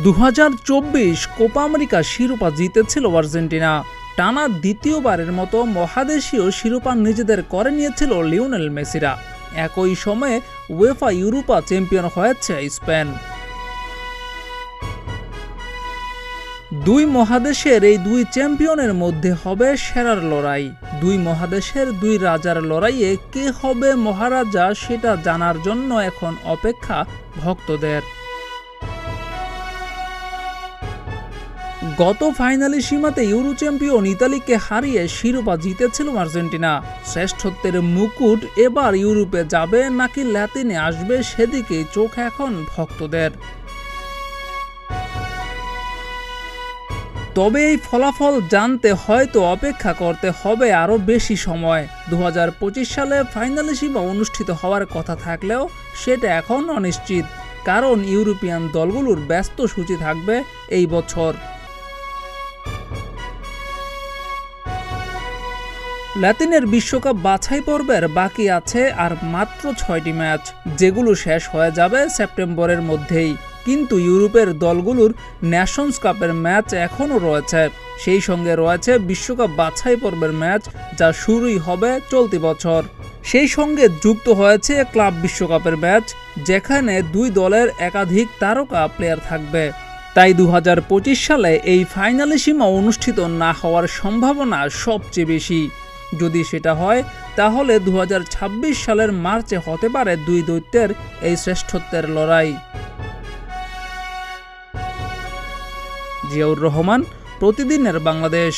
2024 Copa America শিরোপা জিতেছিল Argentina. টানা দ্বিতীয়বারের মতো মহাদেশীয় শিরোপা নিজেদের করে নিয়েছিল লিওনেল মেসিরা। একই সময়ে উয়েফা ইউরোপা চ্যাম্পিয়ন হয়েছে স্পেন। দুই মহাদেশের এই দুই চ্যাম্পিয়নের মধ্যে হবে সেরার লড়াই। দুই মহাদেশের দুই রাজার লড়াইয়ে কে হবে মহারাজা সেটা জানার জন্য এখন অপেক্ষা ভক্তদের। গত ফাইনালে সীমাতে ইউরো চ্যাম্পিয়ন ইতালিকে হারিয়ে শিরোপা জিতেছিল আর্জেন্টিনা। শ্রেষ্ঠত্বের মুকুট এবার ইউরোপে যাবে নাকি ল্যাতিনে আসবে সেদিকে চোখ এখন ভক্তদের। তবে এই ফলাফল জানতে হয়তো অপেক্ষা করতে হবে আরও বেশি সময়। 2025 সালে ফাইনালে সীমা অনুষ্ঠিত হওয়ার কথা থাকলেও সেটা এখন অনিশ্চিত, কারণ ইউরোপিয়ান দলগুলোর ব্যস্ত সূচি থাকবে এই বছর। ল্যাতিনের বিশ্বকাপ বাছাই পর্বের বাকি আছে আর মাত্র 6টি ম্যাচ, যেগুলো শেষ হয়ে যাবে সেপ্টেম্বরের মধ্যেই। কিন্তু ইউরোপের দলগুলোর নেশনস কাপের ম্যাচ এখনও রয়েছে। সেই সঙ্গে রয়েছে বিশ্বকাপ বাছাই পর্বের ম্যাচ, যা শুরুই হবে চলতি বছর। সেই সঙ্গে যুক্ত হয়েছে ক্লাব বিশ্বকাপের ম্যাচ, যেখানে দুই দলের একাধিক তারকা প্লেয়ার থাকবে। তাই 2025 সালে এই ফাইনালে সীমা অনুষ্ঠিত না হওয়ার সম্ভাবনা সবচেয়ে বেশি। যদি সেটা হয় তাহলে 2026 সালের মার্চে হতে পারে দুই দৈত্যের এই শ্রেষ্ঠত্বের লড়াই। জিয়াউর রহমান, প্রতিদিনের বাংলাদেশ।